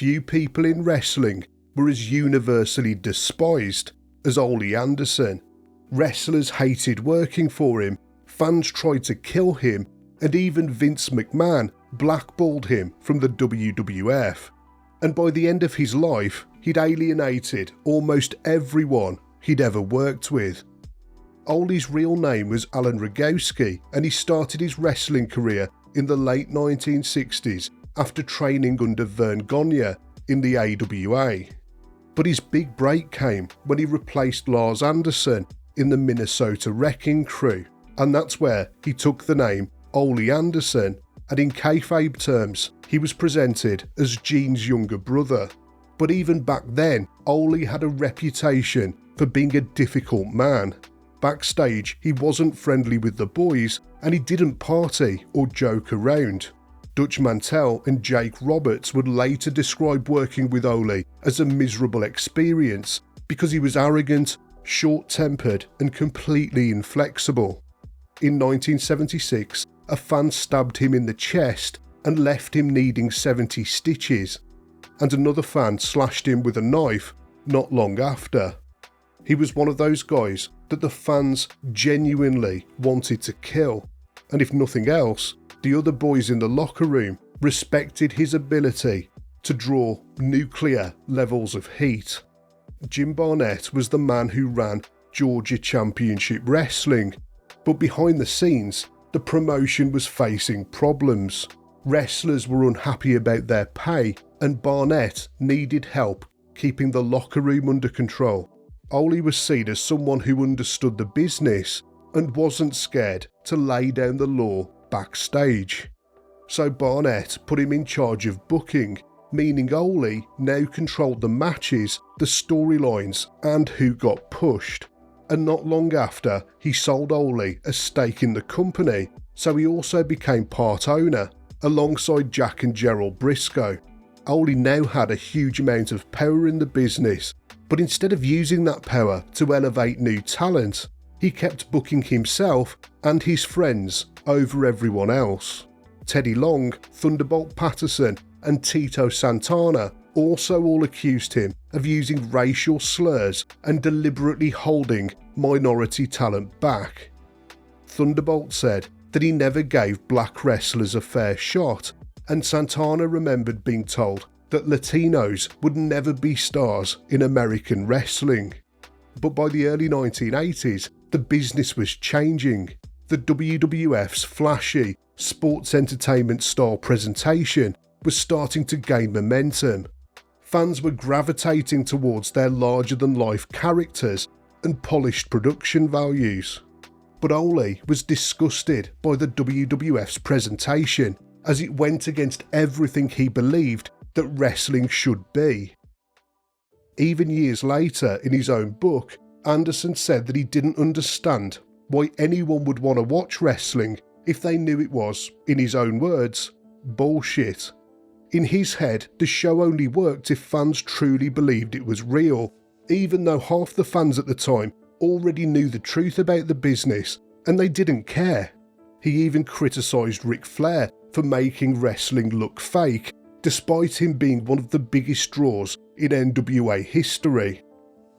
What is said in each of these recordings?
few people in wrestling were as universally despised as Ole Anderson. Wrestlers hated working for him, fans tried to kill him, and even Vince McMahon blackballed him from the WWF. And by the end of his life, he'd alienated almost everyone he'd ever worked with. Ole's real name was Alan Rogowski, and he started his wrestling career in the late 1960s after training under Vern Gagne in the AWA. But his big break came when he replaced Lars Anderson in the Minnesota Wrecking Crew, and that's where he took the name Ole Anderson, and in kayfabe terms, he was presented as Gene's younger brother. But even back then, Ole had a reputation for being a difficult man. Backstage, he wasn't friendly with the boys, and he didn't party or joke around. Dutch Mantell and Jake Roberts would later describe working with Ole as a miserable experience because he was arrogant, short-tempered, and completely inflexible. In 1976, a fan stabbed him in the chest and left him needing 70 stitches, and another fan slashed him with a knife not long after. He was one of those guys that the fans genuinely wanted to kill, and if nothing else, the other boys in the locker room respected his ability to draw nuclear levels of heat. Jim Barnett was the man who ran Georgia Championship Wrestling, but behind the scenes, the promotion was facing problems. Wrestlers were unhappy about their pay, and Barnett needed help keeping the locker room under control. Ole was seen as someone who understood the business and wasn't scared to lay down the law backstage. So Barnett put him in charge of booking, meaning Ole now controlled the matches, the storylines, and who got pushed. And not long after, he sold Ole a stake in the company, so he also became part owner, alongside Jack and Gerald Briscoe. Ole now had a huge amount of power in the business, but instead of using that power to elevate new talent, he kept booking himself and his friends over everyone else. Teddy Long, Thunderbolt Patterson, and Tito Santana also all accused him of using racial slurs and deliberately holding minority talent back. Thunderbolt said that he never gave black wrestlers a fair shot, and Santana remembered being told that Latinos would never be stars in American wrestling. But by the early 1980s, the business was changing. The WWF's flashy, sports entertainment style presentation was starting to gain momentum. Fans were gravitating towards their larger-than-life characters and polished production values. But Ole was disgusted by the WWF's presentation, as it went against everything he believed that wrestling should be. Even years later, in his own book, Anderson said that he didn't understand why anyone would want to watch wrestling if they knew it was, in his own words, bullshit. In his head, the show only worked if fans truly believed it was real, even though half the fans at the time already knew the truth about the business and they didn't care. He even criticised Ric Flair for making wrestling look fake, despite him being one of the biggest draws in NWA history.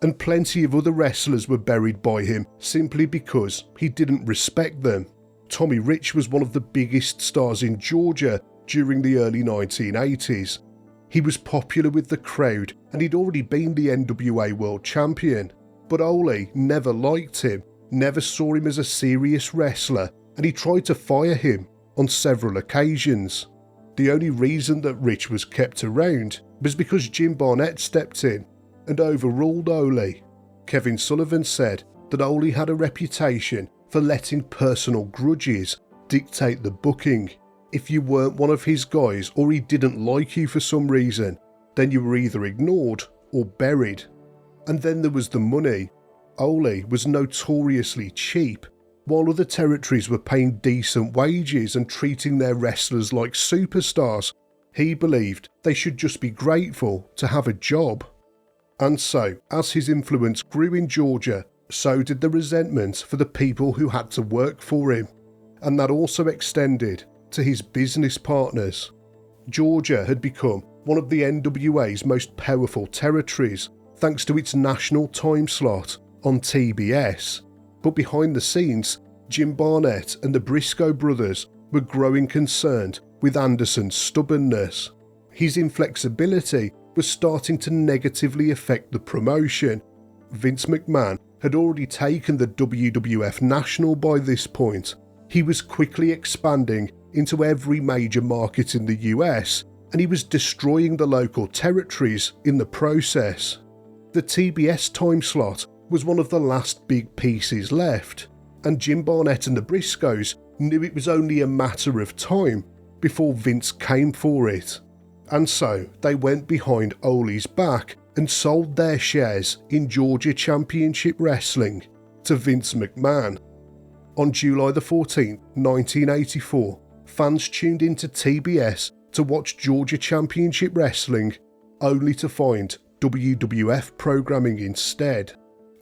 And plenty of other wrestlers were buried by him simply because he didn't respect them. Tommy Rich was one of the biggest stars in Georgia during the early 1980s. He was popular with the crowd and he'd already been the NWA World Champion, but Ole never liked him, never saw him as a serious wrestler, and he tried to fire him on several occasions. The only reason that Rich was kept around was because Jim Barnett stepped in and overruled Ole. Kevin Sullivan said that Ole had a reputation for letting personal grudges dictate the booking. If you weren't one of his guys or he didn't like you for some reason, then you were either ignored or buried. And then there was the money. Ole was notoriously cheap. While other territories were paying decent wages and treating their wrestlers like superstars, he believed they should just be grateful to have a job. And so, as his influence grew in Georgia, so did the resentment for the people who had to work for him. And that also extended to his business partners. Georgia had become one of the NWA's most powerful territories, thanks to its national time slot on TBS. But behind the scenes, Jim Barnett and the Briscoe brothers were growing concerned with Anderson's stubbornness. His inflexibility was starting to negatively affect the promotion. Vince McMahon had already taken the WWF National by this point. He was quickly expanding into every major market in the US, and he was destroying the local territories in the process. The TBS time slot was one of the last big pieces left, and Jim Barnett and the Briscoes knew it was only a matter of time before Vince came for it. And so they went behind Ole's back and sold their shares in Georgia Championship Wrestling to Vince McMahon. On July the 14th, 1984, fans tuned into TBS to watch Georgia Championship Wrestling, only to find WWF programming instead.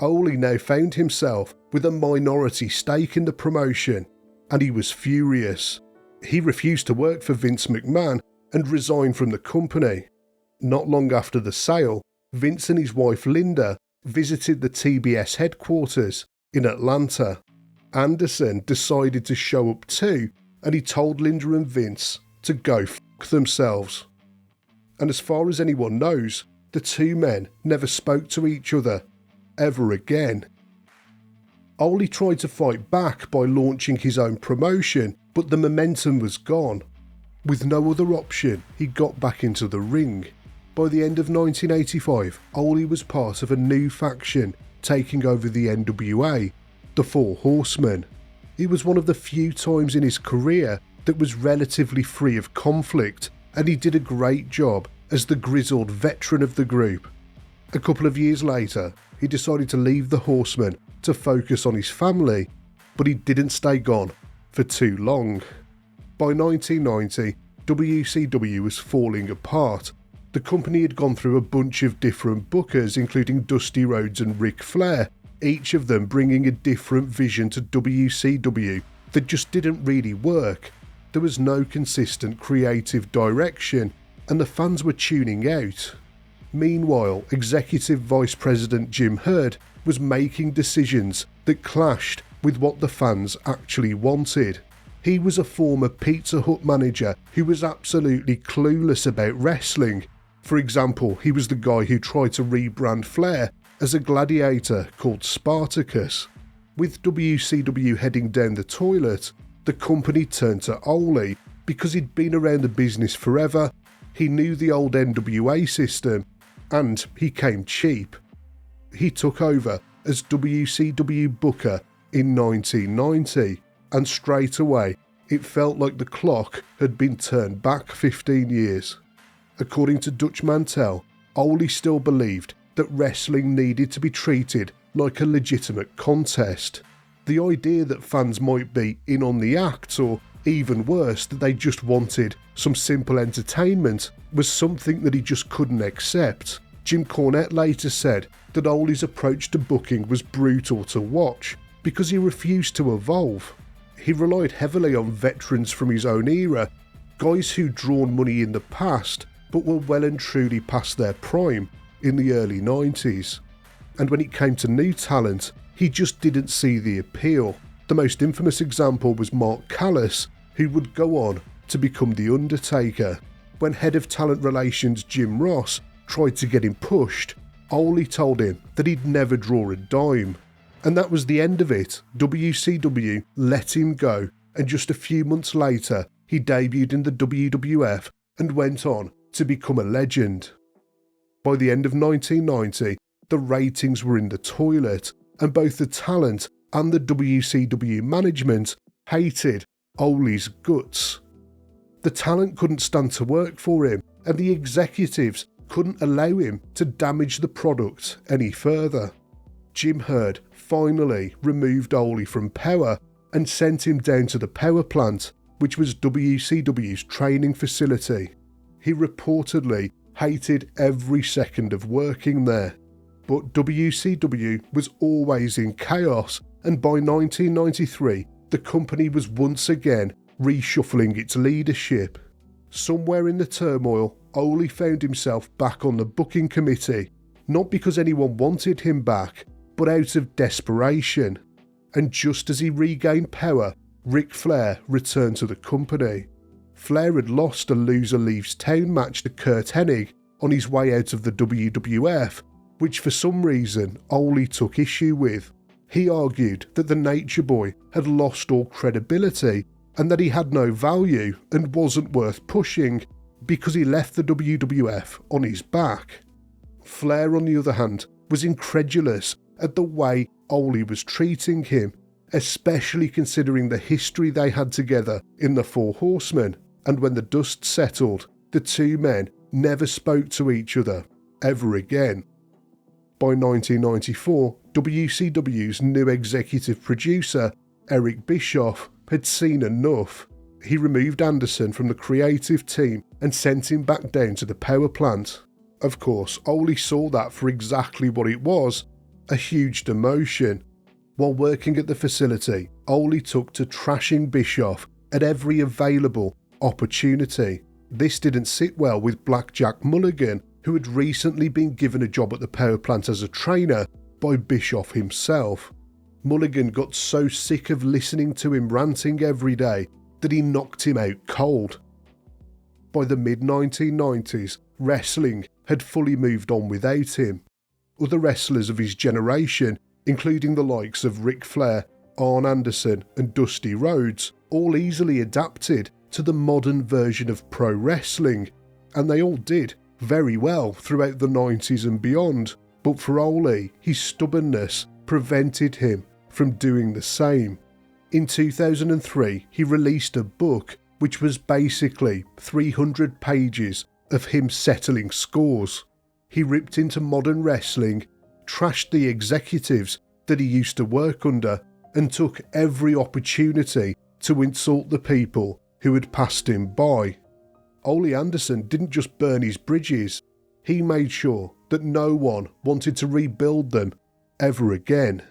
Ole now found himself with a minority stake in the promotion, and he was furious. He refused to work for Vince McMahon and resigned from the company. Not long after the sale, Vince and his wife Linda visited the TBS headquarters in Atlanta. Anderson decided to show up too, and he told Linda and Vince to go f*** themselves. And as far as anyone knows, the two men never spoke to each other ever again. Ole tried to fight back by launching his own promotion, but the momentum was gone. With no other option, he got back into the ring. By the end of 1985, Ole was part of a new faction taking over the NWA, the Four Horsemen. It was one of the few times in his career that was relatively free of conflict, and he did a great job as the grizzled veteran of the group. A couple of years later, he decided to leave the Horsemen to focus on his family, but he didn't stay gone for too long. By 1990, WCW was falling apart. The company had gone through a bunch of different bookers, including Dusty Rhodes and Ric Flair, each of them bringing a different vision to WCW that just didn't really work. There was no consistent creative direction, and the fans were tuning out. Meanwhile, Executive Vice President Jim Herd was making decisions that clashed with what the fans actually wanted. He was a former Pizza Hut manager who was absolutely clueless about wrestling. For example, he was the guy who tried to rebrand Flair as a gladiator called Spartacus. With WCW heading down the toilet, the company turned to Ole because he'd been around the business forever, he knew the old NWA system, and he came cheap. He took over as WCW booker in 1990, and straight away it felt like the clock had been turned back 15 years. According to Dutch Mantel, Ole still believed that wrestling needed to be treated like a legitimate contest. The idea that fans might be in on the act, or even worse, that they just wanted some simple entertainment, was something that he just couldn't accept. Jim Cornette later said that Ole's approach to booking was brutal to watch because he refused to evolve. He relied heavily on veterans from his own era, guys who'd drawn money in the past but were well and truly past their prime in the early 90s. And when it came to new talent, he just didn't see the appeal. The most infamous example was Mark Callis, who would go on to become The Undertaker. When head of talent relations Jim Ross tried to get him pushed, Ole told him that he'd never draw a dime. And that was the end of it. WCW let him go, and just a few months later, he debuted in the WWF and went on to become a legend. By the end of 1990, the ratings were in the toilet, and both the talent and the WCW management hated Ole's guts. The talent couldn't stand to work for him, and the executives couldn't allow him to damage the product any further. Jim Herd finally removed Ole from power and sent him down to the power plant, which was WCW's training facility. He reportedly hated every second of working there. But WCW was always in chaos, and by 1993, the company was once again reshuffling its leadership. Somewhere in the turmoil, Ole found himself back on the booking committee, not because anyone wanted him back, but out of desperation. And just as he regained power, Ric Flair returned to the company. Flair had lost a loser leaves town match to Curt Hennig on his way out of the WWF, which for some reason Ole took issue with. He argued that the Nature Boy had lost all credibility and that he had no value and wasn't worth pushing because he left the WWF on his back. Flair, on the other hand, was incredulous at the way Ole was treating him, especially considering the history they had together in the Four Horsemen, and when the dust settled, the two men never spoke to each other ever again. By 1994, WCW's new executive producer, Eric Bischoff, had seen enough. He removed Anderson from the creative team and sent him back down to the power plant. Of course, Ole saw that for exactly what it was, a huge demotion. While working at the facility, Ole took to trashing Bischoff at every available opportunity. This didn't sit well with Blackjack Mulligan, who had recently been given a job at the power plant as a trainer by Bischoff himself. Mulligan got so sick of listening to him ranting every day that he knocked him out cold. By the mid-1990s, wrestling had fully moved on without him. Other wrestlers of his generation, including the likes of Ric Flair, Arn Anderson and Dusty Rhodes, all easily adapted to the modern version of pro wrestling, and they all did very well throughout the 90s and beyond, but for Ole, his stubbornness prevented him from doing the same. In 2003, he released a book which was basically 300 pages of him settling scores. He ripped into modern wrestling, trashed the executives that he used to work under, and took every opportunity to insult the people who had passed him by. Ole Anderson didn't just burn his bridges, he made sure that no one wanted to rebuild them ever again.